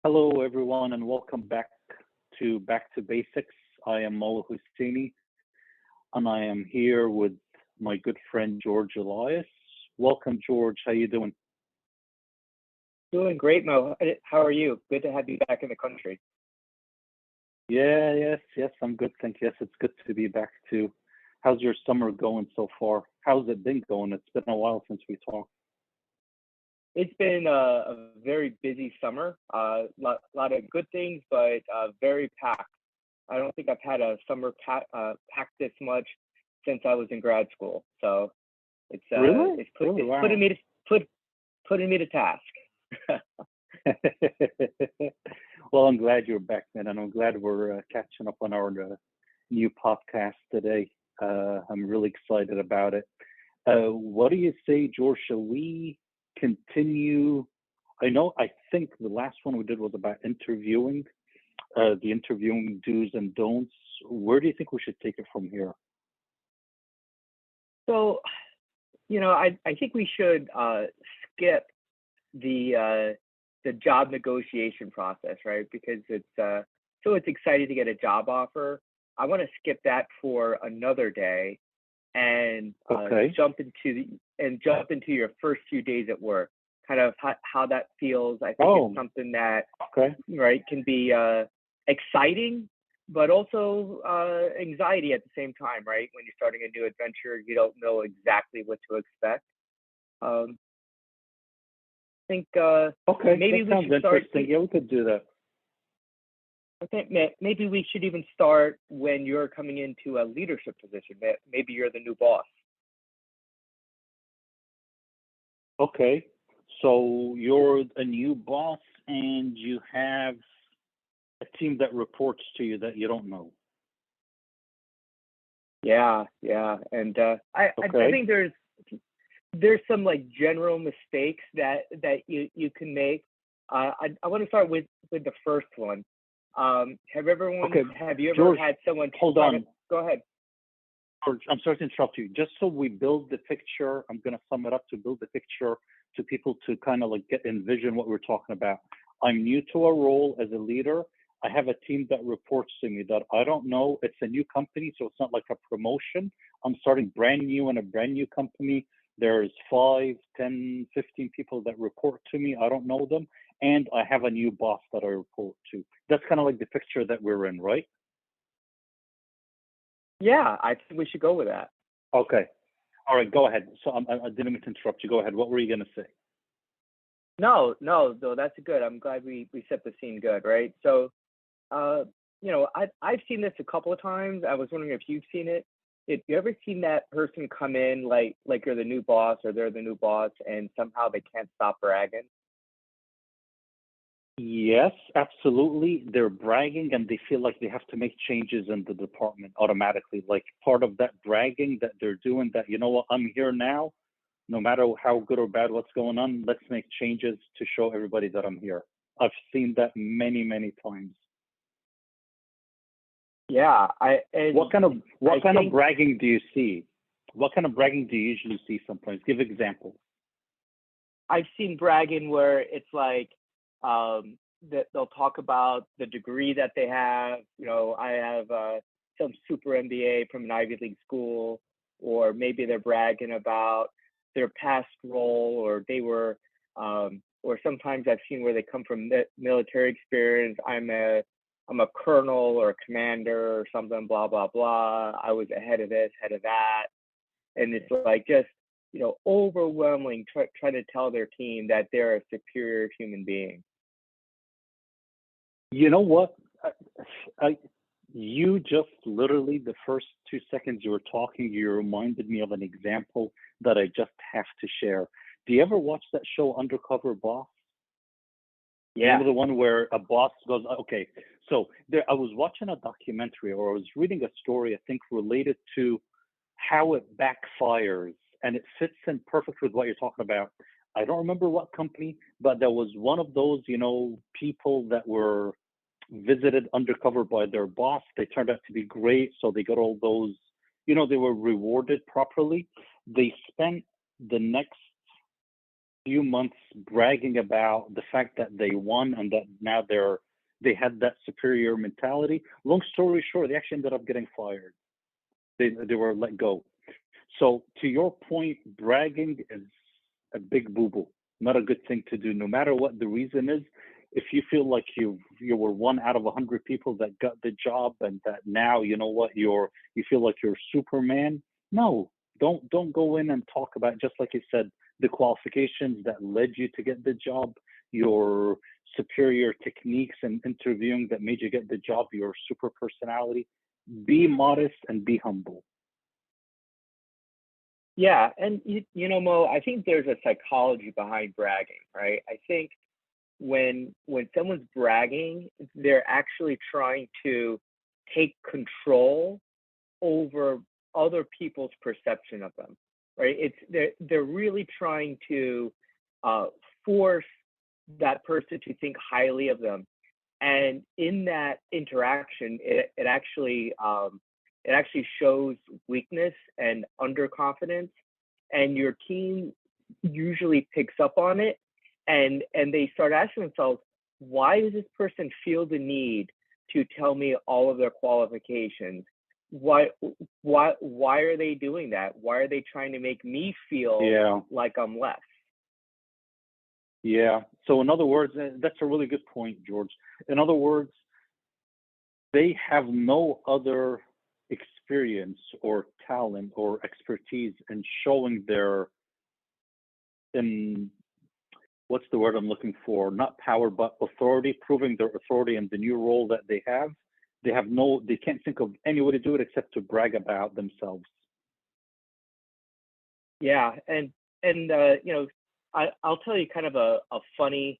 Hello, everyone, and welcome back to Basics. I am Moe ElHussini, and I am here with my good friend George Elias. Welcome, George. How you doing? Doing great, Mo. How are you? Good to have you back in the country. Yes, I'm good. Thank you. Yes, it's good to be back too. How's your summer going so far? How's it been going? It's been a while since we talked. It's been a very busy summer. Lot of good things, but very packed. I don't think I've had a summer packed this much since I was in grad school. So Really? Really? it's Wow. putting me to task. Well, I'm glad you're back, man, and I'm glad we're catching up on our new podcast today. I'm really excited about it. What do you say, George? Shall we continue? I think the last one we did was about interviewing, the interviewing do's and don'ts. Where do you think we should take it from here? So, I think we should skip the job negotiation process, right? Because it's exciting to get a job offer. I want to skip that for another day and Okay. jump into your first few days at work. Kind of how that feels. I think Oh, it's something that okay. right can be exciting, but also anxiety at the same time, right? When you're starting a new adventure, you don't know exactly what to expect. Um, I think Okay, maybe that we sounds should start. interesting. Yeah, we could do that. I think maybe we should even start when you're coming into a leadership position. Maybe you're the new boss. Okay. So you're a new boss and you have a team that reports to you that you don't know. Yeah, and I Okay. think there's some like general mistakes that you can make. I want to start with the first one. Okay. Have you ever George, had someone hold try to on. go ahead? George, I'm sorry to interrupt you. Just so we build the picture, I'm going to sum it up to build the picture to people to kind of like envision what we're talking about. I'm new to a role as a leader. I have a team that reports to me that I don't know. It's a new company, so it's not like a promotion. I'm starting brand new in a brand new company. There's 5, 10, 15 people that report to me. I don't know them. And I have a new boss that I report to. That's kind of like the picture that we're in, right? Yeah, I think we should go with that. Okay. All right, go ahead. So I didn't mean to interrupt you. Go ahead. What were you going to say? No, though that's good. I'm glad we set the scene good, right? So, I've seen this a couple of times. I was wondering if you've seen it. If you ever seen that person come in like you're the new boss or they're the new boss and somehow they can't stop bragging? Yes, absolutely. They're bragging and they feel like they have to make changes in the department automatically. Like part of that bragging that they're doing that, you know what, I'm here now, no matter how good or bad what's going on, let's make changes to show everybody that I'm here. I've seen that many, many times. Yeah, What kind of I what kind of think bragging do you see? What kind of bragging do you usually see sometimes? Give examples. I've seen bragging where it's like that they'll talk about the degree that they have. I have some super MBA from an Ivy League school, or maybe they're bragging about their past role, or they were, or sometimes I've seen where they come from military experience. I'm a colonel or a commander or something, blah blah blah. I was ahead of this, head of that, and it's like just overwhelming trying to tell their team that they're a superior human being. You know what? I, I, you just literally the first 2 seconds you were talking, you reminded me of an example that I just have to share. Do you ever watch that show Undercover Boss? You Yeah. know the one where a boss goes, okay. So there, I was watching a documentary or I was reading a story, I think related to how it backfires, and it fits in perfect with what you're talking about. I don't remember what company, but there was one of those, people that were visited undercover by their boss. They turned out to be great, so they got all those, they were rewarded properly. They spent the next few months bragging about the fact that they won and that now they had that superior mentality. Long story short, they actually ended up getting fired. They were let go. So to your point, bragging is a big boo-boo, not a good thing to do, no matter what the reason is. If you feel like you were one out of 100 people that got the job, and that now you know what you feel like you're Superman. No, don't go in and talk about, just like you said, the qualifications that led you to get the job, your superior techniques and interviewing that made you get the job, your super personality. Be modest and be humble. Yeah, and you know, Mo, I think there's a psychology behind bragging, right? I think when someone's bragging, they're actually trying to take control over other people's perception of them, right? They're really trying to force that person to think highly of them, and in that interaction, it actually shows weakness and underconfidence, and your team usually picks up on it, and they start asking themselves, why does this person feel the need to tell me all of their qualifications? Why are they doing that? Why are they trying to make me feel like I'm less? Yeah. So in other words, that's a really good point, George. In other words, they have no other experience or talent or expertise in showing what's the word I'm looking for? Not power, but authority, proving their authority in the new role that they have. They can't think of any way to do it except to brag about themselves. Yeah, and you know, I'll tell you kind of a funny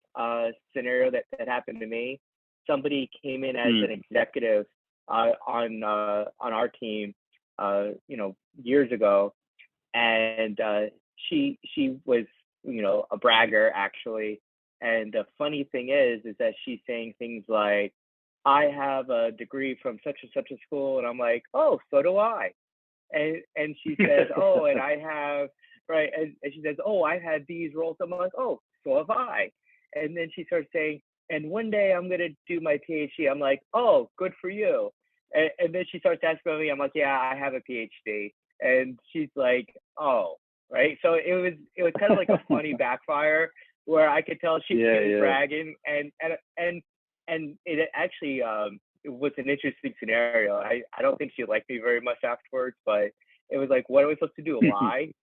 scenario that happened to me. Somebody came in as an executive on our team, you know, years ago, and she was, you know, a bragger actually. And the funny thing is that she's saying things like, I have a degree from such and such a school, and I'm like, oh, so do I. And she says, oh, and I have, right, and she says, oh, I had these roles. I'm like, oh, so have I. And then she starts saying, and one day I'm gonna do my PhD. I'm like, oh, good for you. And then she starts asking me, I'm like, yeah, I have a PhD. And she's like, oh, right. So it was kind of like a funny backfire where I could tell she was bragging, and it actually it was an interesting scenario. I don't think she liked me very much afterwards, but it was like, what are we supposed to do? Lie?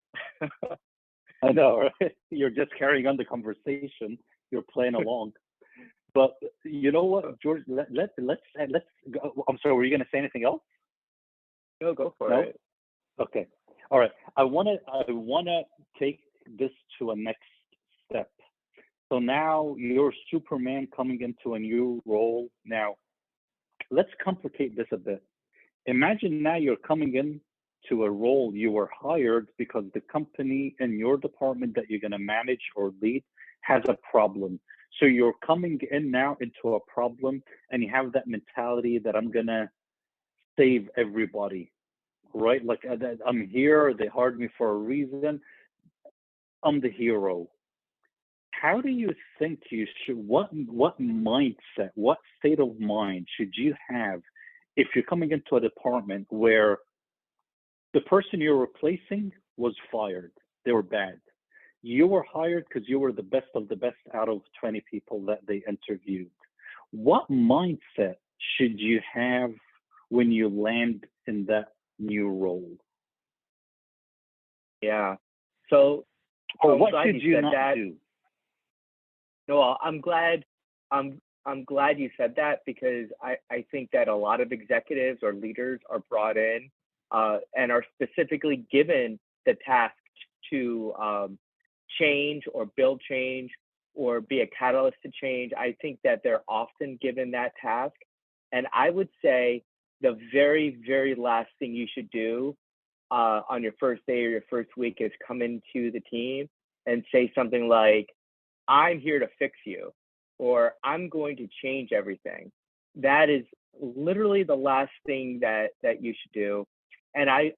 I know, right? You're just carrying on the conversation. You're playing along. But you know what, George? Let's go. I'm sorry. Were you going to say anything else? No, go for it. Okay. All right. I wanna take this to a next step. So now you're Superman coming into a new role. Now, let's complicate this a bit. Imagine now you're coming in to a role you were hired because the company in your department that you're going to manage or lead has a problem. So you're coming in now into a problem, and you have that mentality that I'm going to save everybody, right? Like, I'm here, they hired me for a reason, I'm the hero. How do you think you should, what mindset, what state of mind should you have if you're coming into a department where the person you're replacing was fired, they were bad, you were hired because you were the best of the best out of 20 people that they interviewed? What mindset should you have when you land in that new role? Yeah. So, or what should you not do? No, I'm glad you said that, because I think that a lot of executives or leaders are brought in and are specifically given the task to change or build change or be a catalyst to change. I think that they're often given that task. And I would say the very, very last thing you should do on your first day or your first week is come into the team and say something like, I'm here to fix you, or I'm going to change everything. That is literally the last thing that you should do. And I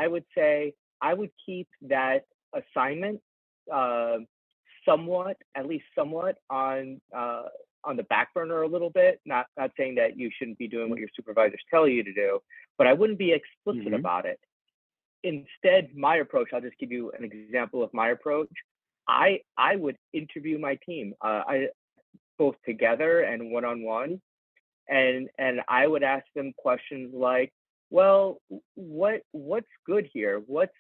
would say I would keep that assignment at least somewhat on the back burner a little bit. Not saying that you shouldn't be doing what your supervisors tell you to do, but I wouldn't be explicit about it. Instead, my approach, I'll just give you an example of my approach. I would interview my team, both together and one-on-one, and I would ask them questions like, well, what's good here? What's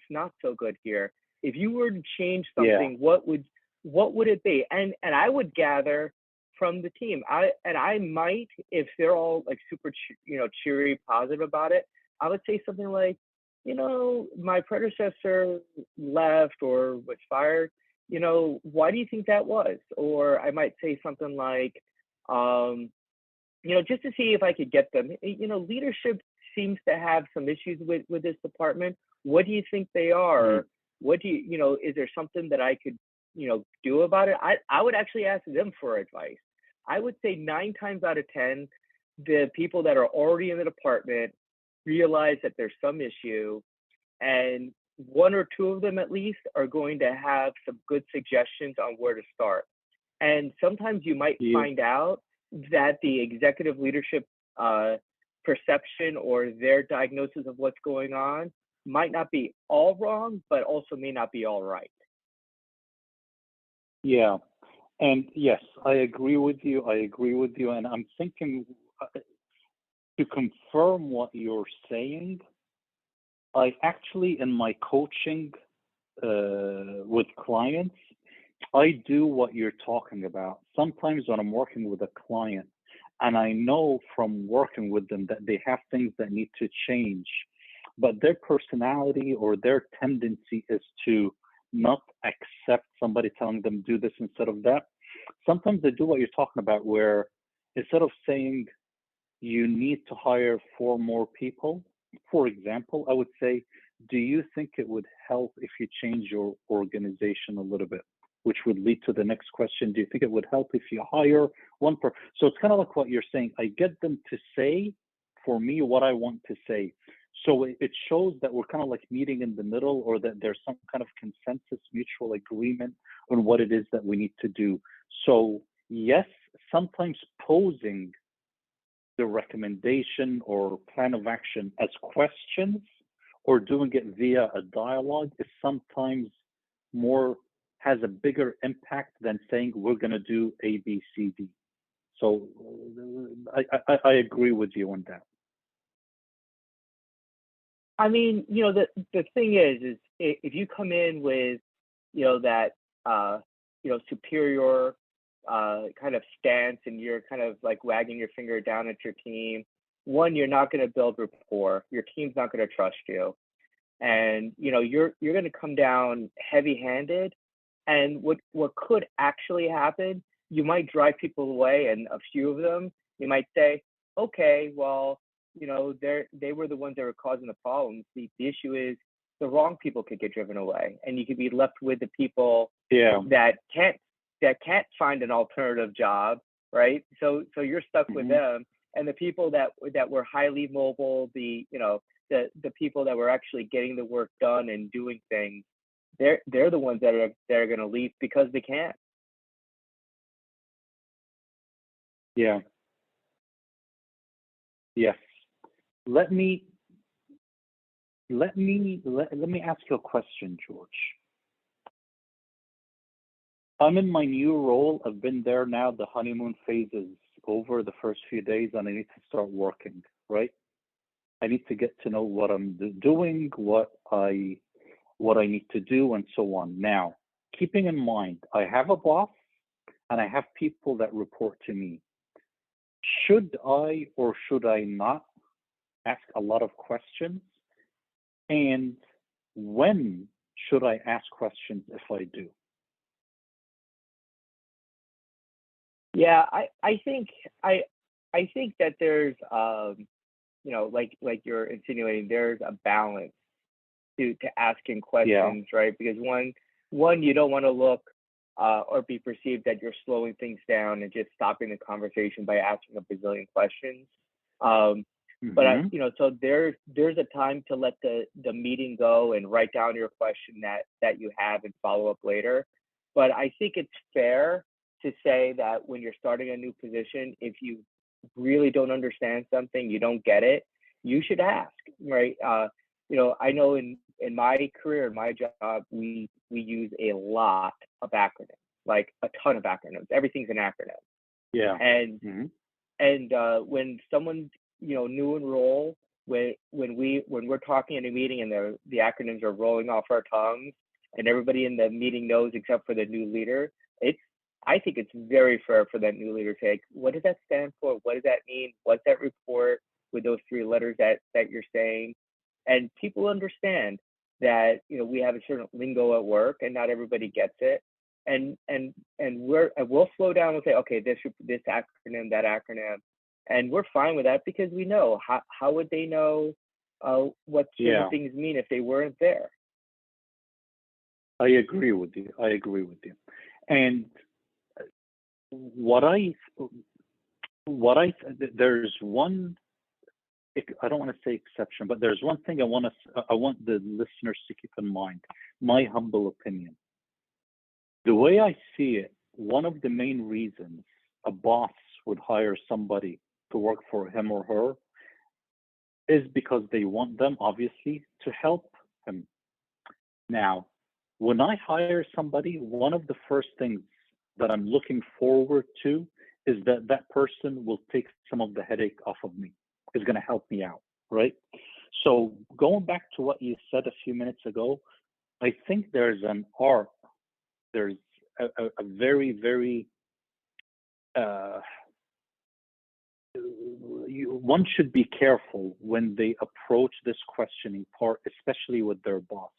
not so good here? If you were to change something, what would it be? And I would gather from the team. I might, if they're all like super cheery, positive about it, I would say something like, my predecessor left or was fired. Why do you think that was? Or I might say something like, just to see if I could get them. Leadership seems to have some issues with this department. What do you think they are? What do you, is there something that I could, do about it? I would actually ask them for advice. I would say 9 times out of 10, the people that are already in the department realize that there's some issue, and 1 or 2 of them at least are going to have some good suggestions on where to start. And sometimes you might find out that the executive leadership perception or their diagnosis of what's going on might not be all wrong, but also may not be all right. Yeah. And yes, I agree with you. And I'm thinking to confirm what you're saying, I actually, in my coaching with clients, I do what you're talking about. Sometimes when I'm working with a client and I know from working with them that they have things that need to change, but their personality or their tendency is to not accept somebody telling them do this instead of that. Sometimes they do what you're talking about, where instead of saying you need to hire 4 more people, for example, I would say, do you think it would help if you change your organization a little bit? Which would lead to the next question. Do you think it would help if you hire 1 person? So it's kind of like what you're saying. I get them to say for me what I want to say. So it shows that we're kind of like meeting in the middle, or that there's some kind of consensus, mutual agreement on what it is that we need to do. So yes, sometimes posing the recommendation or plan of action as questions or doing it via a dialogue is sometimes has a bigger impact than saying we're going to do A, B, C, D. So I agree with you on that. I mean, the thing is if you come in with, that, superior kind of stance, and you're kind of like wagging your finger down at your team, 1, you're not going to build rapport. Your team's not going to trust you. And, you're going to come down heavy-handed. And what could actually happen, you might drive people away, and a few of them, you might say, okay, well, they were the ones that were causing the problems. The issue is the wrong people could get driven away, and you could be left with the people that can't find an alternative job, right? So you're stuck with them, and the people that were highly mobile, the people that were actually getting the work done and doing things, they're the ones that are going to leave because they can't. Yeah. Yes. Let me ask you a question, George. I'm in my new role. I've been there now. The honeymoon phase is over the first few days, and I need to start working, right? I need to get to know what I'm doing, what I need to do, and so on. Now, keeping in mind, I have a boss and I have people that report to me. Should I or should I not ask a lot of questions? And when should I ask questions if I do? Yeah, I think that there's like you're insinuating, there's a balance to asking questions, right? Because one, you don't want to look or be perceived that you're slowing things down and just stopping the conversation by asking a bazillion questions. But so there's a time to let the meeting go and write down your question that you have and follow up later. But I think it's fair to say that when you're starting a new position, if you really don't understand something, you don't get it, you should ask, right? I know in my career, in my job, we use a lot of acronyms, like a ton of acronyms. Everything's an acronym. Yeah. And Mm-hmm. when someone's new in role, when we're talking in a meeting and the acronyms are rolling off our tongues, and everybody in the meeting knows except for the new leader, I think it's very fair for that new leader to say, what does that stand for? What does that mean? What's that report with those three letters that you're saying? And people understand that we have a certain lingo at work, and not everybody gets it. And we'll slow down and say, okay, this acronym, that acronym, and we're fine with that because we know how would they know what certain things mean if they weren't there. I agree with you. And there's one, I don't want to say exception, but there's one thing I want the listeners to keep in mind, my humble opinion. The way I see it, one of the main reasons a boss would hire somebody to work for him or her is because they want them, obviously, to help him. Now, when I hire somebody, one of the first things that I'm looking forward to is that person will take some of the headache off of me, is going to help me out, right? So going back to what you said a few minutes ago, I think there's an art, there's a very, very, one should be careful when they approach this questioning part, especially with their boss.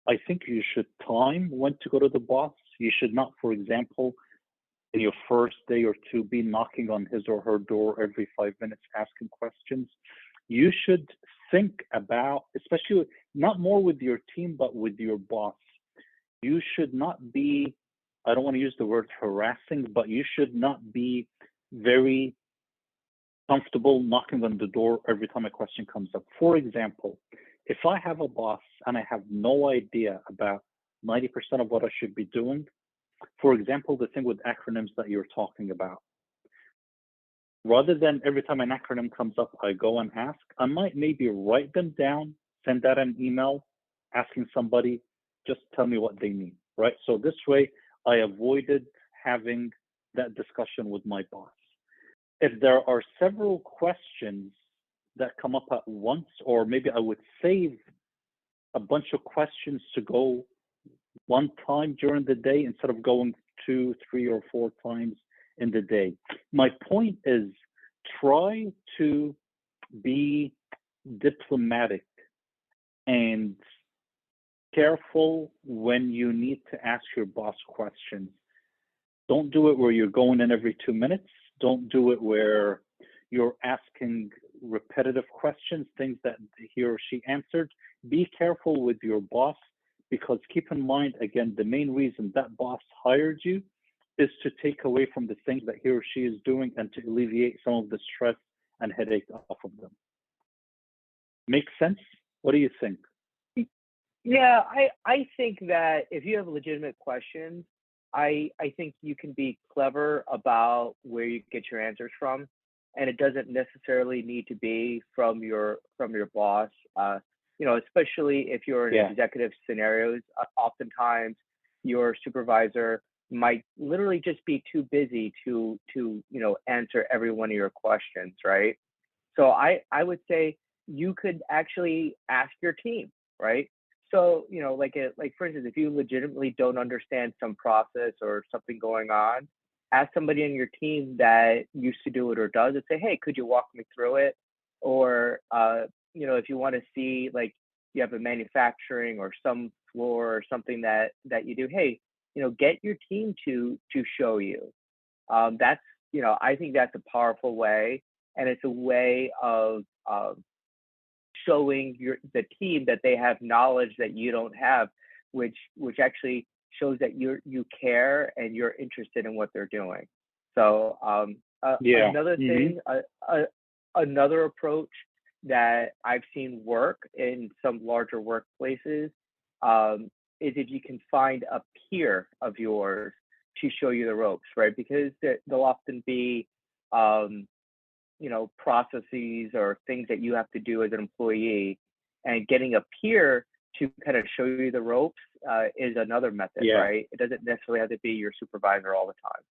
I think you should time when to go to the boss. You should not, for example, in your first day or two, be knocking on his or her door every 5 minutes, asking questions. You should think about, especially not more with your team, but with your boss. You should not be, I don't want to use the word harassing, but you should not be very comfortable knocking on the door every time a question comes up. For example, if I have a boss and I have no idea about 90% of what I should be doing, for example, the thing with acronyms that you're talking about, rather than every time an acronym comes up, I go and ask, I might maybe write them down, send out an email, asking somebody, just tell me what they mean, right? So this way, I avoided having that discussion with my boss. If there are several questions that come up at once, or maybe I would save a bunch of questions to go one time during the day instead of going 2, 3, or 4 times in the day. My point is, try to be diplomatic and careful when you need to ask your boss questions. Don't do it where you're going in every 2 minutes. Don't do it where you're asking repetitive questions, things that he or she answered. Be careful with your boss, because keep in mind, again, the main reason that boss hired you is to take away from the things that he or she is doing and to alleviate some of the stress and headache off of them. Make sense? What do you think? Yeah, I think that if you have legitimate questions, I think you can be clever about where you get your answers from, and it doesn't necessarily need to be from your boss. Especially if you're in executive scenarios, oftentimes your supervisor might literally just be too busy to answer every one of your questions, right? So I would say you could actually ask your team, right? So, like for instance, if you legitimately don't understand some process or something going on, ask somebody on your team that used to do it or does it, say, hey, could you walk me through it? Or, if you want to see, like, you have a manufacturing or some floor or something that you do, hey, get your team to show you. That's, I think that's a powerful way. And it's a way of showing the team that they have knowledge that you don't have, which actually shows that you care and you're interested in what they're doing. So another thing, another approach that I've seen work in some larger workplaces is if you can find a peer of yours to show you the ropes, right? Because there'll often be, processes or things that you have to do as an employee, and getting a peer to kind of show you the ropes is another method, right? It doesn't necessarily have to be your supervisor all the time.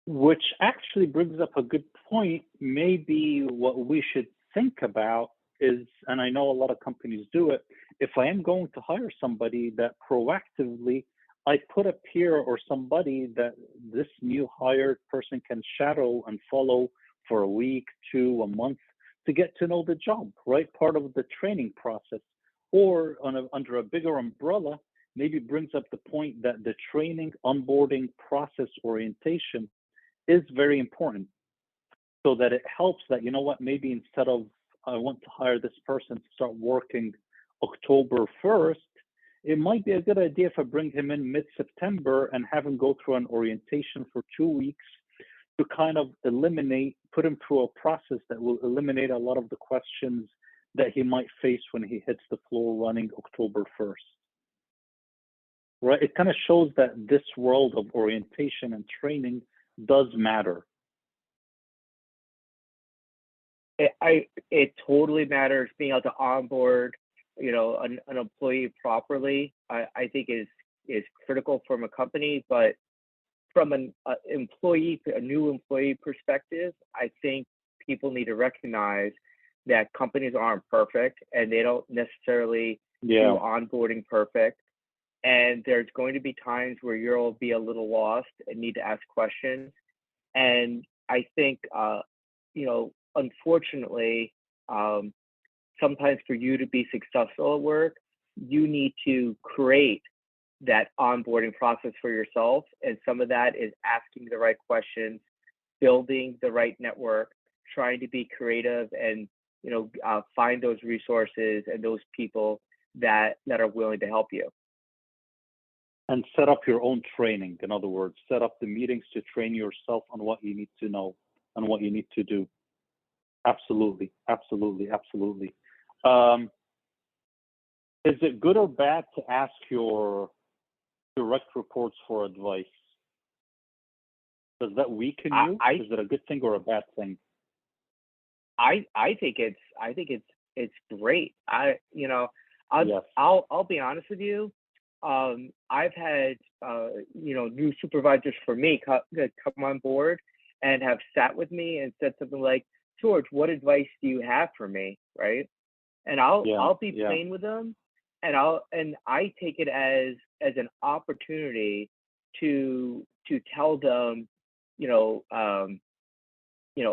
Which actually brings up a good point. Maybe what we should think about is, and I know a lot of companies do it, if I am going to hire somebody, that proactively I put a peer or somebody that this new hired person can shadow and follow for a week, a month, to get to know the job, right? Part of the training process. Or under a bigger umbrella, maybe brings up the point that the training, onboarding process orientation is very important, so that it helps that, you know what, maybe instead of I want to hire this person to start working October 1st, it might be a good idea if I bring him in mid-September and have him go through an orientation for 2 weeks to kind of put him through a process that will eliminate a lot of the questions that he might face when he hits the floor running October 1st. Right? It kind of shows that this world of orientation and training does matter. It totally matters. Being able to onboard, an employee properly, I think is critical from a company. But from a new employee perspective, I think people need to recognize that companies aren't perfect, and they don't necessarily do onboarding perfect. And there's going to be times where you'll be a little lost and need to ask questions. And I think, unfortunately, sometimes for you to be successful at work, you need to create that onboarding process for yourself. And some of that is asking the right questions, building the right network, trying to be creative, and find those resources and those people that are willing to help you. And set up your own training. In other words, set up the meetings to train yourself on what you need to know and what you need to do. Absolutely, absolutely, absolutely. Is it good or bad to ask your direct reports for advice? Does that weaken you? Is it a good thing or a bad thing? I think it's great. I'll be honest with you. I've had new supervisors for me come on board and have sat with me and said something like, "George, what advice do you have for me?" Right? And I'll be plain with them, and I take it as an opportunity to tell them,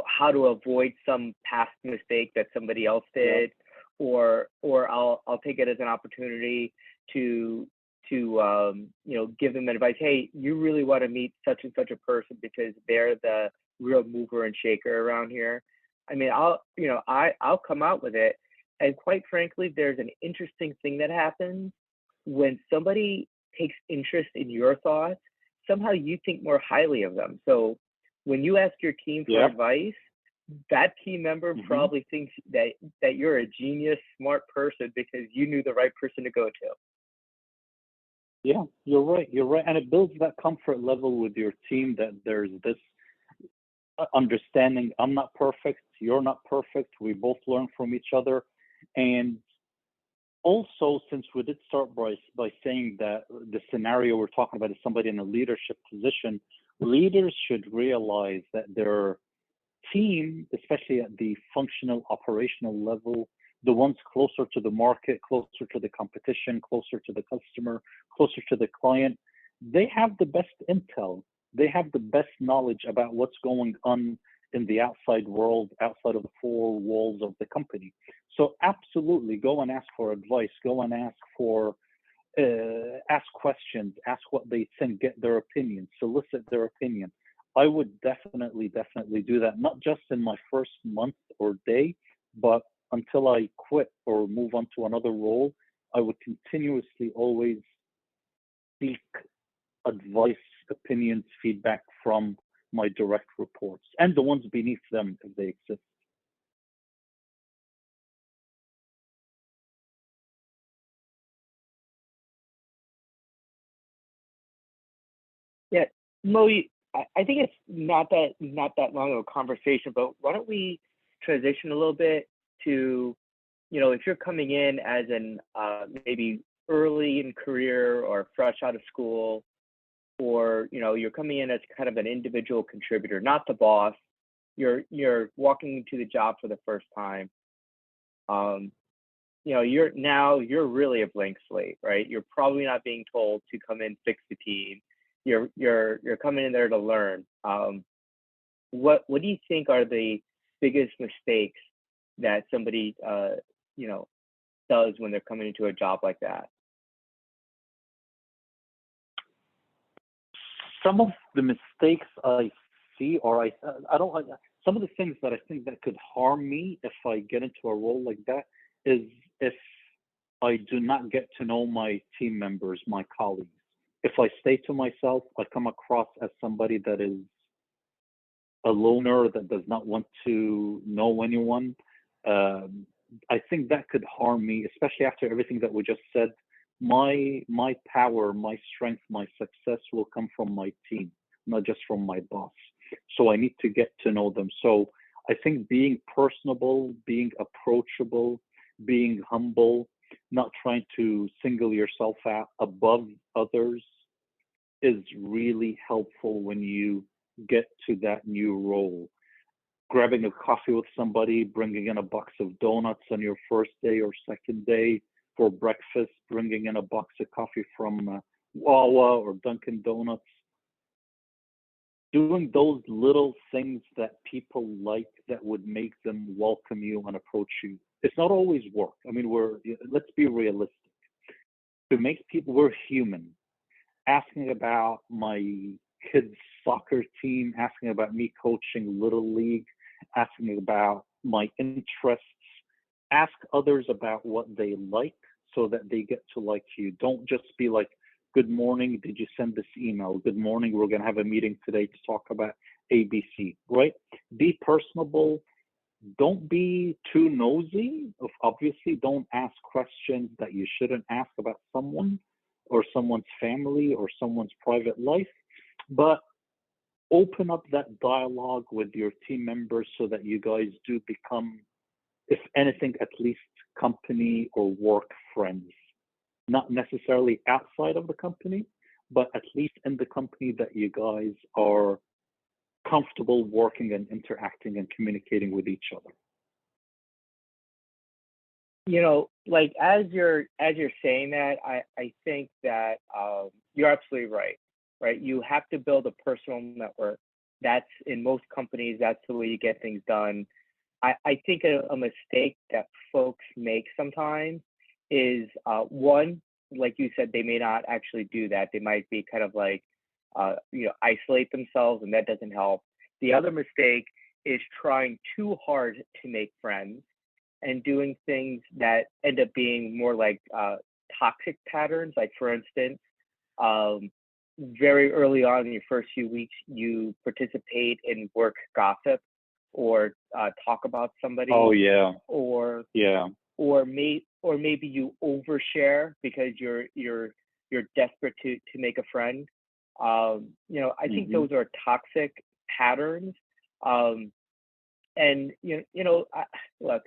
how to avoid some past mistake that somebody else did, or I'll take it as an opportunity to give them advice. Hey, you really want to meet such and such a person because they're the real mover and shaker around here. I mean, I'll come out with it. And quite frankly, there's an interesting thing that happens when somebody takes interest in your thoughts. Somehow you think more highly of them. So when you ask your team for advice, that team member probably thinks that you're a genius, smart person because you knew the right person to go to. Yeah, you're right. You're right. And it builds that comfort level with your team that there's this understanding. I'm not perfect. You're not perfect. We both learn from each other. And also, since we did start by saying that the scenario we're talking about is somebody in a leadership position, leaders should realize that their team, especially at the functional, operational level, the ones closer to the market, closer to the competition, closer to the customer, closer to the client, they have the best intel. They have the best knowledge about what's going on in the outside world, outside of the four walls of the company. So absolutely, go and ask for advice. Go and ask questions. Ask what they think. Get their opinion. Solicit their opinion. I would definitely do that. Not just in my first month or day, but until I quit or move on to another role, I would continuously always seek advice, opinions, feedback from my direct reports and the ones beneath them if they exist. Yeah, Mo, I think it's not that long of a conversation, but why don't we transition a little bit to, if you're coming in as an maybe early in career or fresh out of school, or you're coming in as kind of an individual contributor, not the boss. You're walking into the job for the first time. You're really a blank slate, right? You're probably not being told to come in, fix the team. You're coming in there to learn. What do you think are the biggest mistakes that somebody does when they're coming into a job like that? Some of the mistakes I see, or I don't like, some of the things that I think that could harm me if I get into a role like that is if I do not get to know my team members, my colleagues. If I stay to myself, I come across as somebody that is a loner, that does not want to know anyone. I think that could harm me, especially after everything that we just said. My power, my strength, my success will come from my team, not just from my boss. So I need to get to know them. So I think being personable, being approachable, being humble, not trying to single yourself out above others is really helpful when you get to that new role. Grabbing a coffee with somebody, bringing in a box of donuts on your first day or second day for breakfast, bringing in a box of coffee from Wawa or Dunkin' Donuts. Doing those little things that people like that would make them welcome you and approach you. It's not always work. I mean, let's be realistic. To make people, we're human. Asking about my kids' soccer team, asking about me coaching Little League, asking about my interests. Ask others about what they like so that they get to like you. Don't just be like, good morning, did you send this email? Good morning, we're going to have a meeting today to talk about ABC, right? Be personable. Don't be too nosy. Obviously, don't ask questions that you shouldn't ask about someone or someone's family or someone's private life, but open up that dialogue with your team members so that you guys do become, if anything, at least company or work friends. Not necessarily outside of the company, but at least in the company that you guys are comfortable working and interacting and communicating with each other. Like as you're saying that, I think that you're absolutely right? You have to build a personal network. That's in most companies, that's the way you get things done. I think a mistake that folks make sometimes is one, like you said, they may not actually do that. They might be kind of like, isolate themselves, and that doesn't help. The other mistake is trying too hard to make friends and doing things that end up being more like toxic patterns. Like, for instance, very early on in your first few weeks, you participate in work gossip or talk about somebody. Oh yeah. Or maybe you overshare because you're desperate to make a friend. I think those are toxic patterns. Look,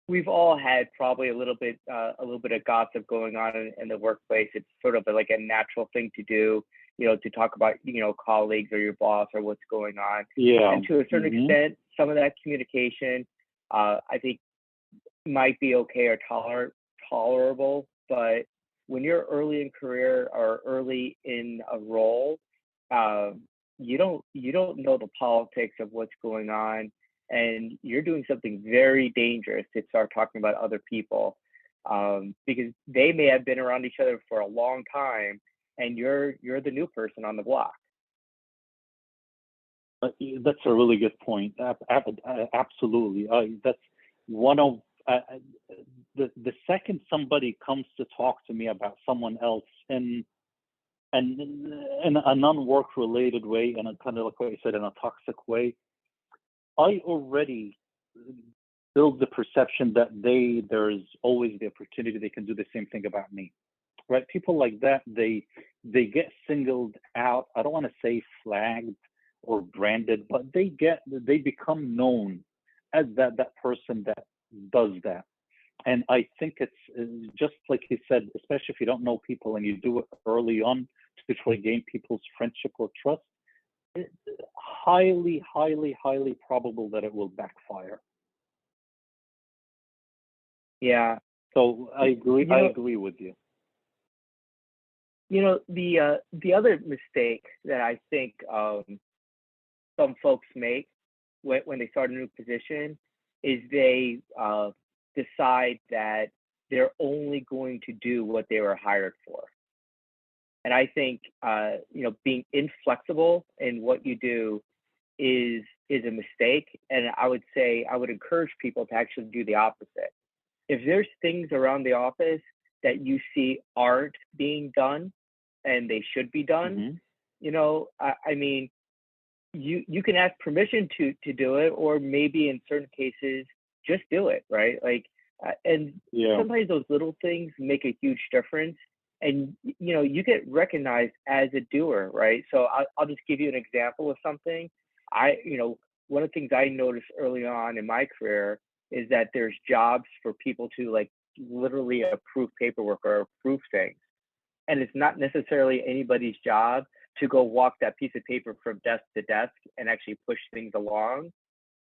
we've all had probably a little bit of gossip going on in the workplace. It's sort of like a natural thing to do, to talk about, colleagues or your boss or what's going on. Yeah. And to a certain extent, some of that communication, I think, might be okay or tolerable. But when you're early in career or early in a role, you don't know the politics of what's going on, and you're doing something very dangerous to start talking about other people, because they may have been around each other for a long time, and you're the new person on the block. That's a really good point. Absolutely. That's one of the second somebody comes to talk to me about someone else in a non-work related way, and kind of like what you said, in a toxic way, I already build the perception that there is always the opportunity they can do the same thing about me, right? People like that, they get singled out. I don't want to say flagged or branded, but they become known as that person that does that. And I think it's just like you said, especially if you don't know people and you do it early on to try to gain people's friendship or trust, it's highly, highly, highly probable that it will backfire. Yeah. So I agree. I agree with you. You know, the other mistake that I think some folks make when they start a new position is they decide that they're only going to do what they were hired for. And I think being inflexible in what you do is a mistake. And I would encourage people to actually do the opposite. If there's things around the office that you see aren't being done and they should be done, I mean, you can ask permission to do it, or maybe in certain cases just do it, right? Like, sometimes those little things make a huge difference, and you get recognized as a doer, right? So I'll just give you an example of something. One of the things I noticed early on in my career is that there's jobs for people to like literally approve paperwork or approve things, and it's not necessarily anybody's job to go walk that piece of paper from desk to desk and actually push things along,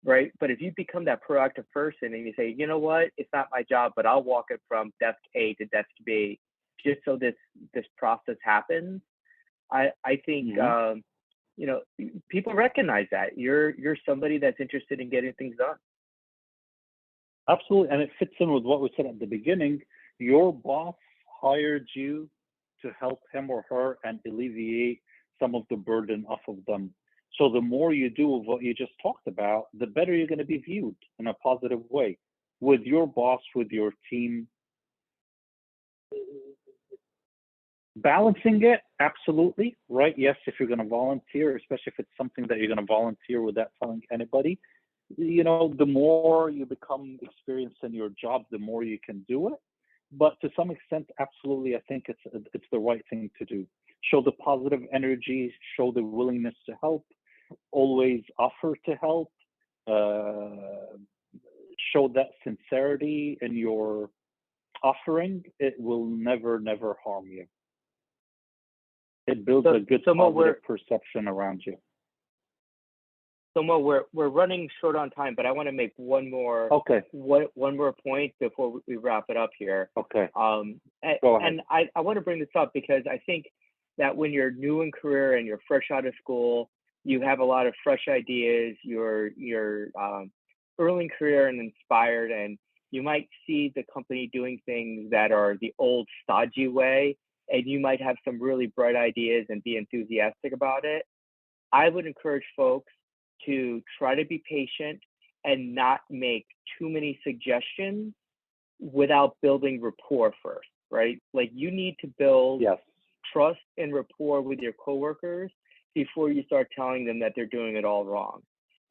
right? But if you become that proactive person and you say, you know what, it's not my job, but I'll walk it from desk A to desk B, just so this process happens, I think people recognize that you're somebody that's interested in getting things done. Absolutely, and it fits in with what we said at the beginning. Your boss hired you to help him or her and alleviate some of the burden off of them. So the more you do of what you just talked about, the better you're going to be viewed in a positive way with your boss, with your team. Balancing it, absolutely, right? Yes, if you're going to volunteer, especially if it's something that you're going to volunteer without telling anybody, the more you become experienced in your job, the more you can do it. But to some extent, absolutely, I think it's the right thing to do. Show the positive energy, show the willingness to help, always offer to help, show that sincerity in your offering. It will never, never harm you. It builds a good positive perception around you. So Mo, we're running short on time, but I want to make one more point before we wrap it up here. Okay. Go ahead. And I want to bring this up because I think that when you're new in career and you're fresh out of school, you have a lot of fresh ideas. You're early in career and inspired, and you might see the company doing things that are the old stodgy way, and you might have some really bright ideas and be enthusiastic about it. I would encourage folks to try to be patient and not make too many suggestions without building rapport first, right? Like you need to build trust and rapport with your coworkers before you start telling them that they're doing it all wrong.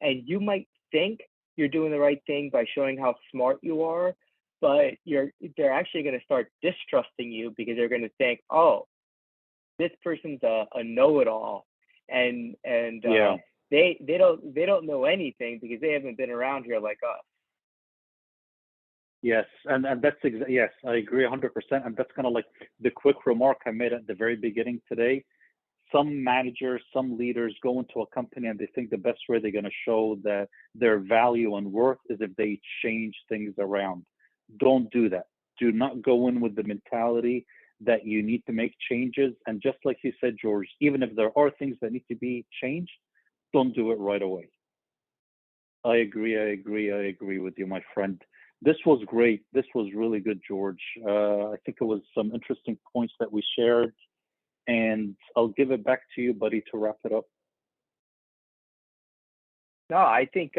And you might think you're doing the right thing by showing how smart you are, but they're actually going to start distrusting you because they're going to think, oh, this person's a know-it-all, and they don't know anything because they haven't been around here like us. Yes, and that's yes, I agree 100%. And that's kind of like the quick remark I made at the very beginning today. Some managers, some leaders go into a company and they think the best way they're going to show that their value and worth is if they change things around. Don't do that. Do not go in with the mentality that you need to make changes. And just like you said, George, even if there are things that need to be changed, don't do it right away. I agree with you, my friend. This was great. This was really good, George. I think it was some interesting points that we shared. And I'll give it back to you, buddy, to wrap it up. No, I think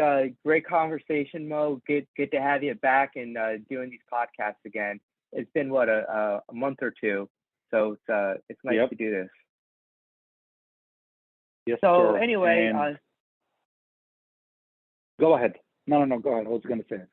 great conversation, Mo. Good to have you back and doing these podcasts again. It's been a month or two, so it's nice to do this. Yes. So sir. Anyway, go ahead. No, go ahead. I was going to say it.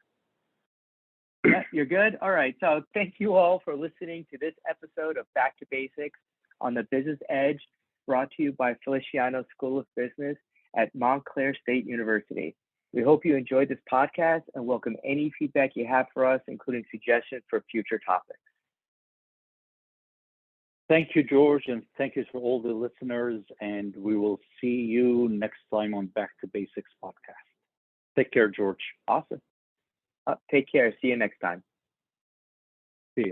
Yeah, you're good? All right. So thank you all for listening to this episode of Back to Basics on the Business Edge, brought to you by Feliciano School of Business at Montclair State University. We hope you enjoyed this podcast and welcome any feedback you have for us, including suggestions for future topics. Thank you, George, and thank you for all the listeners. And we will see you next time on Back to Basics podcast. Take care, George. Awesome. Take care. See you next time.